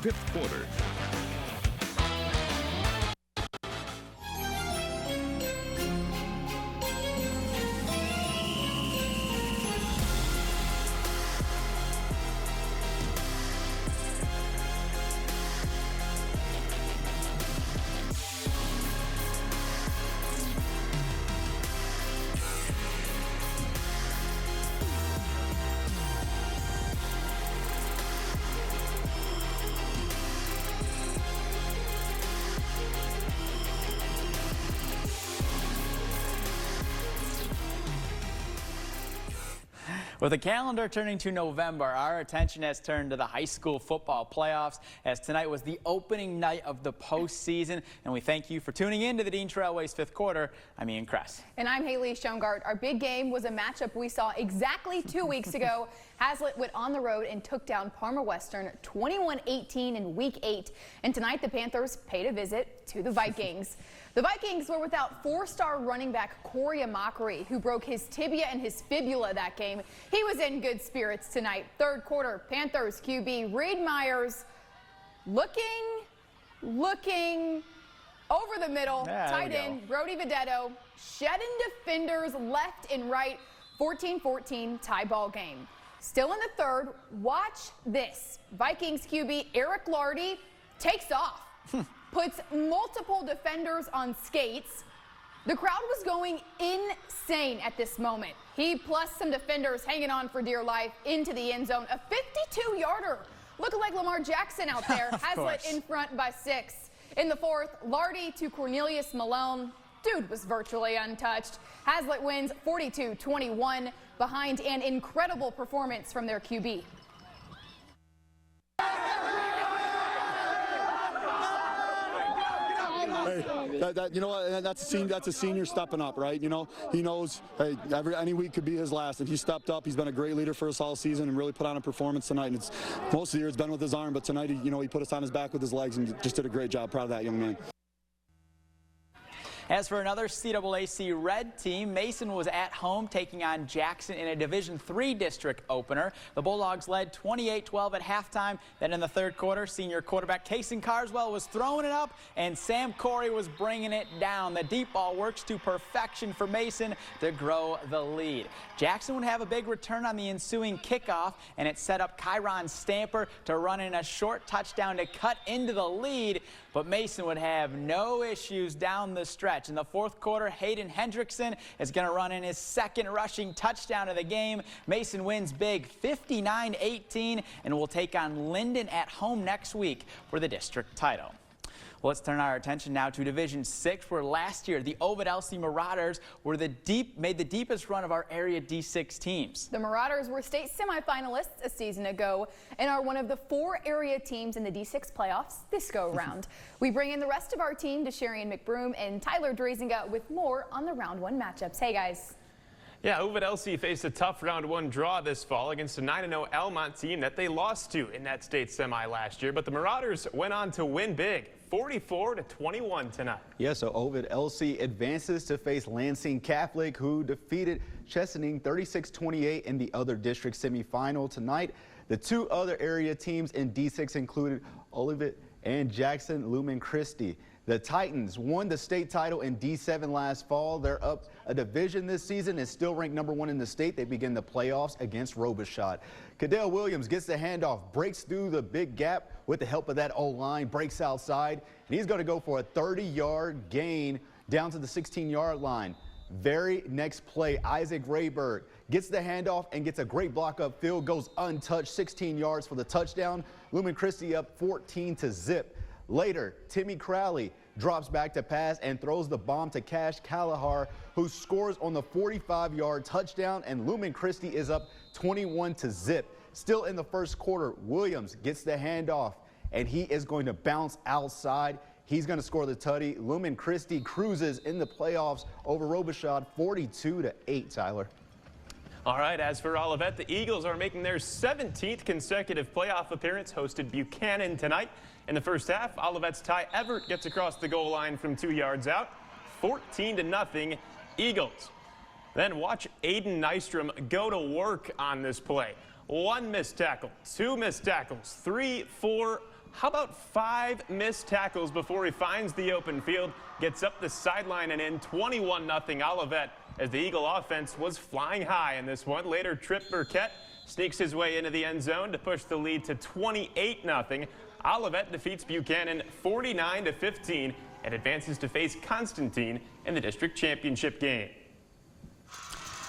fifth quarter. With the calendar turning to November, our attention has turned to the high school football playoffs, as tonight was the opening night of the postseason. And we thank you for tuning in to the Dean Trailways fifth quarter. I'm Ian Kress. And I'm Haley Schoengart. Our big game was a matchup we saw exactly 2 weeks ago. Hazlitt went on the road and took down Parma Western 21-18 in week 8. And tonight the Panthers paid a visit to the Vikings. The Vikings were without four-star running back Corey Amakari, who broke his tibia and his fibula that game. He was in good spirits tonight. Third quarter, Panthers QB Reed Myers looking over the middle, tight end Brody Vedetto, shedding defenders left and right. 14-14 tie ball game. Still in the third, watch this. Vikings QB Eric Lardy takes off. Puts multiple defenders on skates. The crowd was going insane at this moment. He plus some defenders hanging on for dear life into the end zone. A 52-yarder. Looking like Lamar Jackson out there. Hazlitt in front by 6. In the fourth, Lardy to Cornelius Malone. Dude was virtually untouched. Hazlitt wins 42-21 behind an incredible performance from their QB. Hey, you know what? That's a senior stepping up, right? You know, he knows, hey, any week could be his last. And he stepped up. He's been a great leader for us all season and really put on a performance tonight. And it's most of the year it's been with his arm, but tonight, he put us on his back with his legs and just did a great job. Proud of that young man. As for another CAAC red team, Mason was at home taking on Jackson in a Division III district opener. The Bulldogs led 28-12 at halftime. Then in the third quarter, senior quarterback Kason Carswell was throwing it up, and Sam Corey was bringing it down. The deep ball works to perfection for Mason to grow the lead. Jackson would have a big return on the ensuing kickoff, and it set up Kyron Stamper to run in a short touchdown to cut into the lead. But Mason would have no issues down the stretch. In the fourth quarter, Hayden Hendrickson is going to run in his second rushing touchdown of the game. Mason wins big 59-18 and will take on Linden at home next week for the district title. Well, let's turn our attention now to Division 6, where last year the Ovid-Elsie Marauders were made the deepest run of our area D6 teams. The Marauders were state semifinalists a season ago and are one of the 4 area teams in the D6 playoffs this go-round. We bring in the rest of our team to Sharian McBroom and Tyler Drazinga with more on the round 1 matchups. Hey, guys. Yeah, Ovid-Elsie faced a tough round 1 draw this fall against a 9-0 Almont team that they lost to in that state semi last year, but the Marauders went on to win big. 44-21 tonight. Yeah, so Ovid-Elsie advances to face Lansing Catholic, who defeated Chesaning 36-28 in the other district semifinal tonight. The 2 other area teams in D6 included Olivet and Jackson Lumen Christi. The Titans won the state title in D7 last fall. They're up a division this season and still ranked #1 in the state. They begin the playoffs against Robichaud. Cadell Williams gets the handoff, breaks through the big gap with the help of that O-line, breaks outside, and he's going to go for a 30-yard gain down to the 16-yard line. Very next play, Isaac Rayberg gets the handoff and gets a great block upfield, goes untouched, 16 yards for the touchdown. Lumen Christi up 14-0. Later, Timmy Crowley drops back to pass and throws the bomb to Cash Kalahar, who scores on the 45-yard touchdown, and Lumen Christi is up 21-0. Still in the first quarter, Williams gets the handoff, and he is going to bounce outside. He's going to score the tutty. Lumen Christi cruises in the playoffs over Robichaud 42-8, Tyler. All right, as for Olivet, the Eagles are making their 17th consecutive playoff appearance, hosted Buchanan tonight. In the first half, Olivet's Ty Everett gets across the goal line from 2 yards out, 14-0 Eagles. Then watch Aiden Nystrom go to work on this play. 1 missed tackle, 2 missed tackles, 3, 4, How about 5 missed tackles before he finds the open field, gets up the sideline and in 21-0 Olivet as the Eagle offense was flying high in this one. Later, Trip Burkett sneaks his way into the end zone to push the lead to 28-0. Olivet defeats Buchanan 49-15 and advances to face Constantine in the district championship game.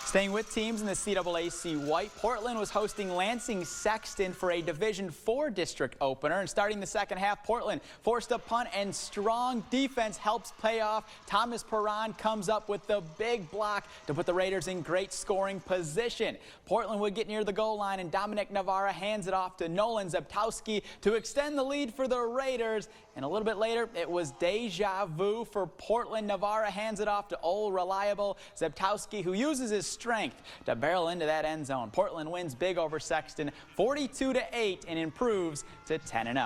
Staying with teams in the CAAC White, Portland was hosting Lansing Sexton for a Division IV district opener. And starting the second half, Portland forced a punt and strong defense helps pay off. Thomas Perron comes up with the big block to put the Raiders in great scoring position. Portland would get near the goal line and Dominic Navarra hands it off to Nolan Zeptowski to extend the lead for the Raiders. And a little bit later, it was deja vu for Portland. Navarra hands it off to old reliable Zeptowski, who uses his strength to barrel into that end zone. Portland wins big over Sexton 42-8 and improves to 10-0.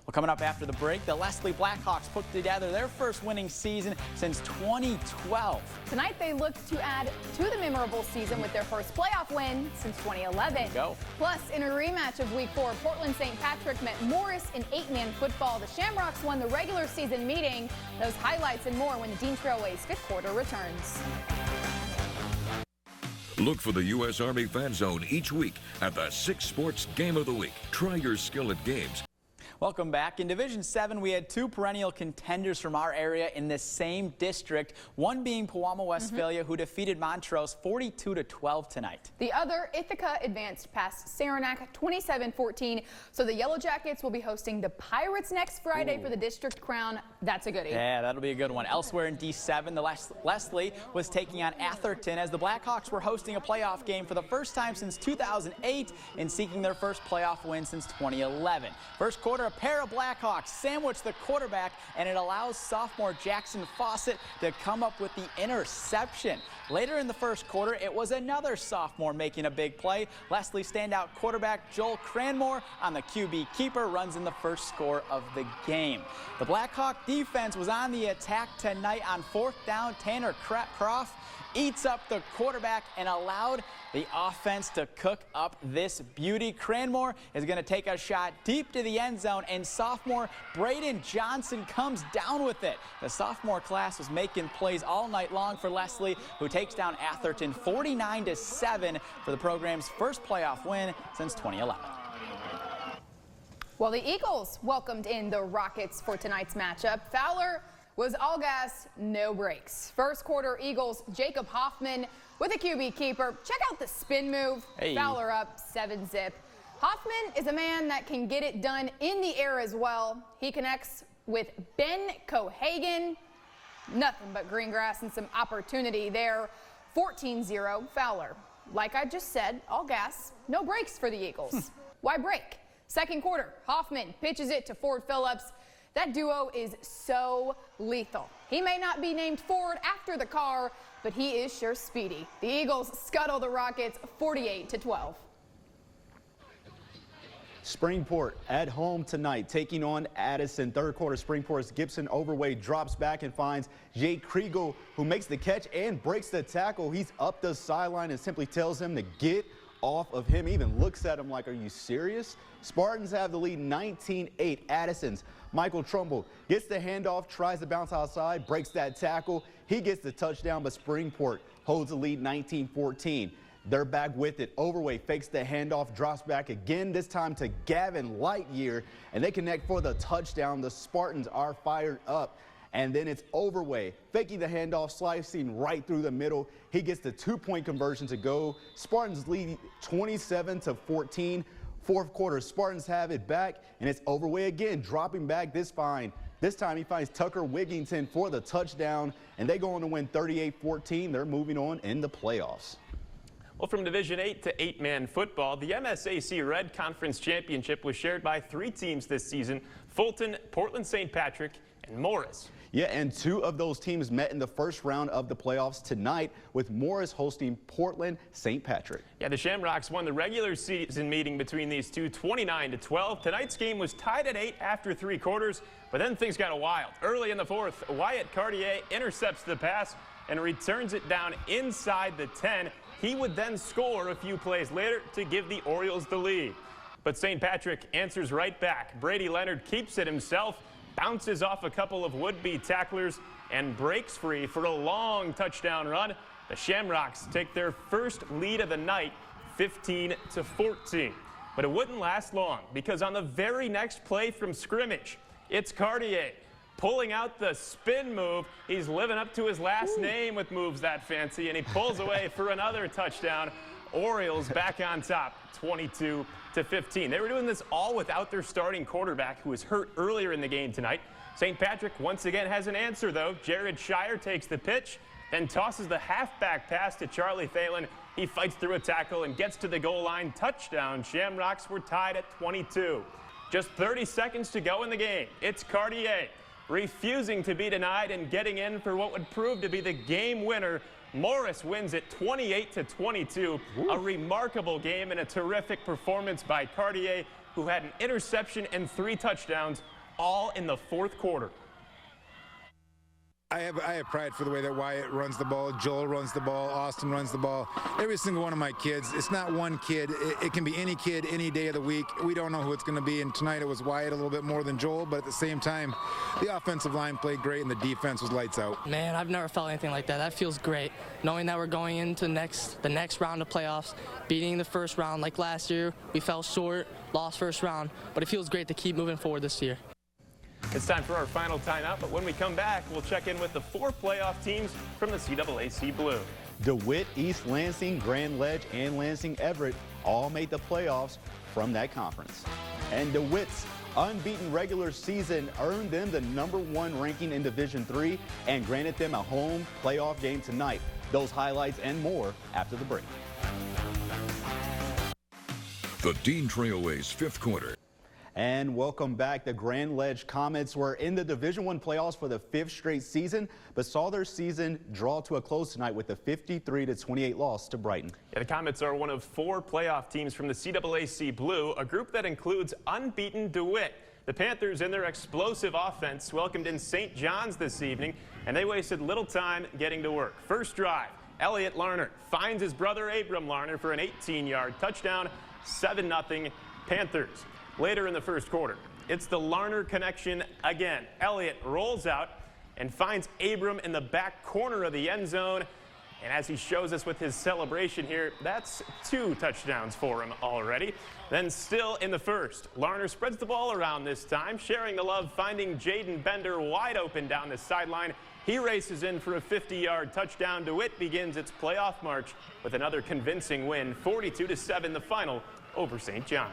Well, coming up after the break, the Leslie Blackhawks put together their first winning season since 2012. Tonight they look to add to the memorable season with their first playoff win since 2011. Go. Plus, in a rematch of Week 4, Portland St. Patrick met Morris in 8-man football. The Shamrocks won the regular season meeting. Those highlights and more when the Dean Trailways fifth quarter returns. Look for the U.S. Army Fan Zone each week at the 6 Sports Game of the Week. Try your skill at games. Welcome back. In Division 7, we had 2 perennial contenders from our area in the same district, one being Pewamo Westphalia, who defeated Montrose 42-12 tonight. The other, Ithaca, advanced past Saranac 27-14. So the Yellow Jackets will be hosting the Pirates next Friday for the district crown. That's a goodie. Yeah, that'll be a good one. Elsewhere in D7, the Leslie was taking on Atherton as the Blackhawks were hosting a playoff game for the first time since 2008 and seeking their first playoff win since 2011. First quarter, a pair of Blackhawks sandwich the quarterback, and it allows sophomore Jackson Fawcett to come up with the interception. Later in the first quarter, it was another sophomore making a big play. Leslie standout quarterback Joel Cranmore on the QB keeper runs in the first score of the game. The Blackhawk defense was on the attack tonight. On 4th down, Tanner Croft eats up the quarterback and allowed the offense to cook up this beauty. Cranmore is going to take a shot deep to the end zone, and sophomore Braden Johnson comes down with it. The sophomore class was making plays all night long for Leslie, who takes down Atherton 49-7 for the program's first playoff win since 2011. Well, the Eagles welcomed in the Rockets for tonight's matchup. Fowler was all gas, no brakes. First quarter, Eagles Jacob Hoffman with a QB keeper. Check out the spin move. Hey. Fowler up 7-zip. Hoffman is a man that can get it done in the air as well. He connects with Ben Cohagen. Nothing but green grass and some opportunity there. 14-0 Fowler. Like I just said, all gas, no brakes for the Eagles. Why break? Second quarter, Hoffman pitches it to Ford Phillips. That duo is so lethal. He may not be named Ford after the car, but he is sure speedy. The Eagles scuttle the Rockets 48-12. Springport at home tonight, taking on Addison. Third quarter, Springport's Gibson Overweight drops back and finds Jay Kriegel, who makes the catch and breaks the tackle. He's up the sideline and simply tells him to get off of him. He even looks at him like, are you serious? Spartans have the lead 19-8. Addison's Michael Trumbull gets the handoff, tries to bounce outside, breaks that tackle. He gets the touchdown, but Springport holds the lead 19-14. They're back with it. Overweight fakes the handoff, drops back again, this time to Gavin Lightyear, and they connect for the touchdown. The Spartans are fired up. And then it's Overweight faking the handoff, slicing right through the middle. He gets the 2-point conversion to go. Spartans lead 27-14. Fourth quarter, Spartans have it back, and it's Overweight again, dropping back this time he finds Tucker Wigington for the touchdown, and they go on to win 38-14. They're moving on in the playoffs. Well, from Division 8 to 8-man football, the MSAC Red Conference Championship was shared by 3 teams this season: Fulton, Portland St. Patrick, and Morris. Yeah, and 2 of those teams met in the first round of the playoffs tonight, with Morris hosting Portland St. Patrick. Yeah, the Shamrocks won the regular season meeting between these two 29-12. Tonight's game was tied at 8 after 3 quarters, but then things got wild. Early in the fourth, Wyatt Cartier intercepts the pass and returns it down inside the 10. He would then score a few plays later to give the Orioles the lead. But St. Patrick answers right back. Brady Leonard keeps it himself, bounces off a couple of would-be tacklers, and breaks free for a long touchdown run. The Shamrocks take their first lead of the night, 15-14. But it wouldn't last long, because on the very next play from scrimmage, it's Cartier pulling out the spin move. He's living up to his last name with moves that fancy, and he pulls away for another touchdown. Orioles back on top, 22-15. They were doing this all without their starting quarterback, who was hurt earlier in the game tonight. St. Patrick once again has an answer, though. Jared Shire takes the pitch, then tosses the halfback pass to Charlie Thalen. He fights through a tackle and gets to the goal line. Touchdown. Shamrocks were tied at 22. Just 30 seconds to go in the game. It's Cartier refusing to be denied and getting in for what would prove to be the game winner. Morris wins it 28-22. A remarkable game and a terrific performance by Cartier, who had an interception and 3 touchdowns, all in the fourth quarter. I have pride for the way that Wyatt runs the ball, Joel runs the ball, Austin runs the ball. Every single one of my kids, it's not one kid. It can be any kid, any day of the week. We don't know who it's going to be, and tonight it was Wyatt a little bit more than Joel, but at the same time, the offensive line played great and the defense was lights out. Man, I've never felt anything like that. That feels great, knowing that we're going into the next round of playoffs, beating the first round like last year. We fell short, lost first round, but it feels great to keep moving forward this year. It's time for our final timeout, but when we come back, we'll check in with the 4 playoff teams from the CAAC Blue. DeWitt, East Lansing, Grand Ledge, and Lansing Everett all made the playoffs from that conference. And DeWitt's unbeaten regular season earned them the #1 ranking in Division III and granted them a home playoff game tonight. Those highlights and more after the break. The Dean Trailways 5th quarter. And welcome back. The Grand Ledge Comets were in the Division I playoffs for the 5th straight season, but saw their season draw to a close tonight with a 53-28 loss to Brighton. Yeah, the Comets are one of 4 playoff teams from the CAAC Blue, a group that includes unbeaten DeWitt. The Panthers, in their explosive offense, welcomed in St. John's this evening, and they wasted little time getting to work. First drive, Elliot Larner finds his brother Abram Larner for an 18-yard touchdown, 7-0 Panthers. Later in the first quarter, it's the Larner connection again. Elliott rolls out and finds Abram in the back corner of the end zone. And as he shows us with his celebration here, that's 2 touchdowns for him already. Then still in the first, Larner spreads the ball around this time, sharing the love, finding Jaden Bender wide open down the sideline. He races in for a 50-yard touchdown. DeWitt begins its playoff march with another convincing win, 42-7 the final over St. John's.